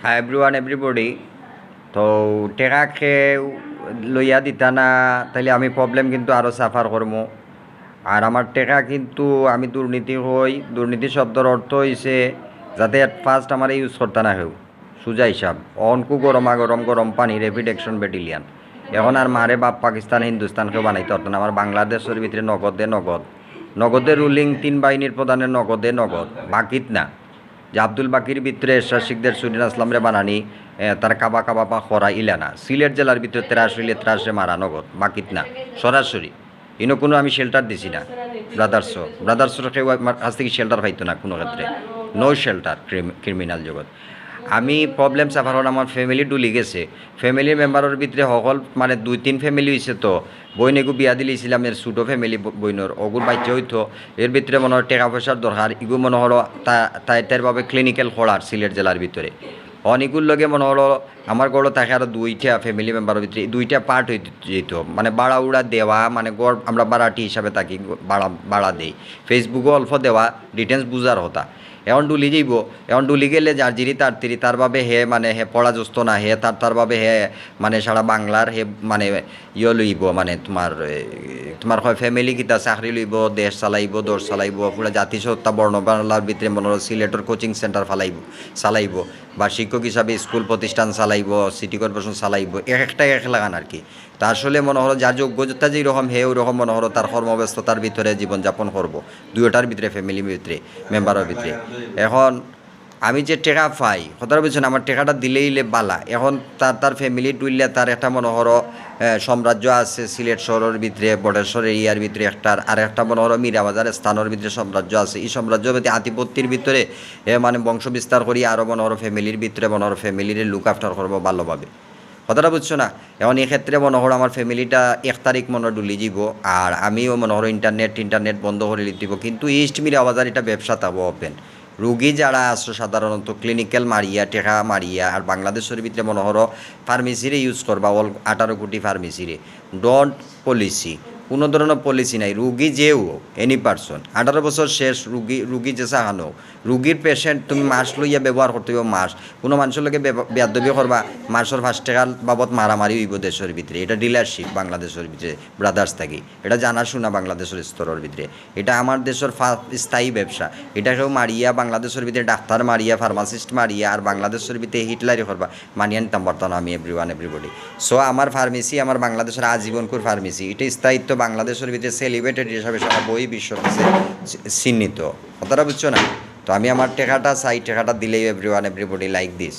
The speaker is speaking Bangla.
Hi everyone everybody. তো টেকাকে লইয়া দিতা না তাইলে আমি প্রবলেম কিন্তু আরও সাফার করবো। আর আমার টেকা কিন্তু আমি দুর্নীতি হই, দুর্নীতি শব্দর অর্থ হইছে যাতে এট ফার্স্ট আমার ইউজ করতে না হেউ সোজা হিসাব অনকু গরমা গরম গরম পানি রেপিড অ্যাকশন ব্যাটালিয়ান। এখন আর মারে বাপ পাকিস্তান হিন্দুস্তানকেও বানাইতে পারতো না। আমার বাংলাদেশের ভিতরে নগদে নগদ, নগদে রুলিং তিন বাহিনীর প্রধানের নগদে নগদ, বাকিত না। যে আব্দুল বাকির ভিতরে এরশাদ শিকদের সুরিন আসলামরে বানানি তার কাবা কাবা পা খরা ইলানা সিলেট জেলার ভিতরে ত্রাসে মারা নগদ, বাকিত না সরাসরি। ইনো কোনো আমি শেল্টার দিছি না। ব্রাদার্সর কেউ আমার কাছ থেকে শেল্টার পাইতো না কোনো ক্ষেত্রে, নো শেল্টার ক্রিমিনাল জগৎ। আমি প্রবলেম সাফার হল আমার ফ্যামিলি ডুলি গেছে। ফ্যামিলির মেম্বারের ভিতরে সকল মানে 2-3 ফ্যামিলি হয়েছে। তো বইন এগু বিয়া দিলেছিলাম এর ছোটো ফ্যামিলি বইনর অগুর বাচ্চা হইতো। এর ভিতরে মনে হয় টাকা পয়সার দরকার, ইগু মনে হলো তার ভাবে ক্লিনিক্যাল খোলার সিলেট জেলার ভিতরে অনেকগুর লগে মনে হলো আমার গড় থাকে আরও 2টা ফ্যামিলি মেম্বারের ভিতরে 2টা পার্ট হইতে যেত। মানে বাড়া উড়া দেওয়া, মানে গড় আমরা বাড়াটি হিসাবে থাকি, বাড়া দেই। ফেসবুকও অল্প দেওয়া, ডিটেলস বুঝার হতা। এখন ডুলি যাইব, এখন ডুলি গেলে যার জিরি তার তিরি তার বাবে হে মানে হে পড়া যস্ত না হে তার বাবে হে মানে সারা বাংলার হে মানে লইব মানে তোমার হয় ফ্যামিলি কিতা চাকরি লইব, দেশ চালাইব, দর চালাইব, পুরা জাতিসত্তা বর্ণবাংলার ভিতরে মনে হয় সিলেটর কোচিং সেন্টার চালাইব বা শিক্ষক হিসাবে স্কুল প্রতিষ্ঠান চালাইব, সিটি কর্পোরেশন চালাইব, একটা এক লাগান আর কি। তা আসলে মনে হলো যার যোগ্যতা যেরকম হে ওইরকম মনে হলো তার কর্মব্যস্ততার ভিতরে জীবনযাপন করবো, দুইটার ভিতরে ফ্যামিলির ভিতরে মেম্বারের ভিতরে। এখন আমি যে টেকা পাই কথাটা বলছেন আমার টেকাটা দিলেই বালা। এখন তার ফ্যামিলি টুইলে তার একটা মনোহর সাম্রাজ্য আছে সিলেট শহরের ভিতরে, বটেশ্বর এরিয়ার ভিতরে একটার, আর একটা মনোহর মীরাবাজার স্থানের ভিতরে সাম্রাজ্য আছে। এই সাম্রাজ্য আধিপত্যের ভিতরে মানে বংশ বিস্তার করি আরও মনোহর ফ্যামিলির ভিতরে মনোহর ফ্যামিলির লুক আফটার করবো ভালোভাবে। কথাটা বুঝছো না? এখন এক্ষেত্রে মনোহর আমার ফ্যামিলিটা 1 তারিখ মনে ডুলি যাব, আর আমিও মনোহর ইন্টারনেট বন্ধ করে দিব। কিন্তু ইস্ট মীরাবাজার এটা ব্যবসা তাবো ওপেন। রুগী যারা আছে সাধারণত ক্লিনিক্যাল মারিয়া টেকা মারিয়া আর বাংলাদেশের ভিতরে মনোহর ফার্মেসিরে ইউজ করবা, অল 18 কোটি ফার্মেসিরে ডন্ট পলিসি, কোনো ধরনের পলিসি নাই। রুগী যেও এনি পার্সন 18 বছর শেষ রুগী যে চাহানো রুগীর পেশেন্ট তুমি মাস লইয়া ব্যবহার করতে হইব। মাস কোনো মানুষের লগে বেয়াদবি করবা, মাসের 5 টাকা বাবদ মারামারি হইব দেশের ভিতরে। এটা ডিলারশিপ বাংলাদেশের ভিতরে ব্রাদার্স থাকি, এটা জানাশোনা বাংলাদেশের স্তরের ভিতরে। এটা আমার দেশের স্থায়ী ব্যবসা। এটা কেউ মারিয়া বাংলাদেশের ভিতরে ডাক্তার মারিয়া ফার্মাসিস্ট মারিয়া আর বাংলাদেশের ভিতরে হিটলারি করবা মানিয়ে নিতাম পারতাম আমি এভরিবডি। সো আমার ফার্মেসি আমার বাংলাদেশের আজীবনকুর ফার্মেসি, এটা স্থায়িত্ব বাংলাদেশের ভিতরে সেলিব্রেটেড হিসাবে সারা বই বিশ্বর কাছে চিহ্নিত। কথাটা বুঝছো না? তো আমি আমার টেকাটা চাই, টেকাটা দিলেই এভরিবডি লাইক দিস।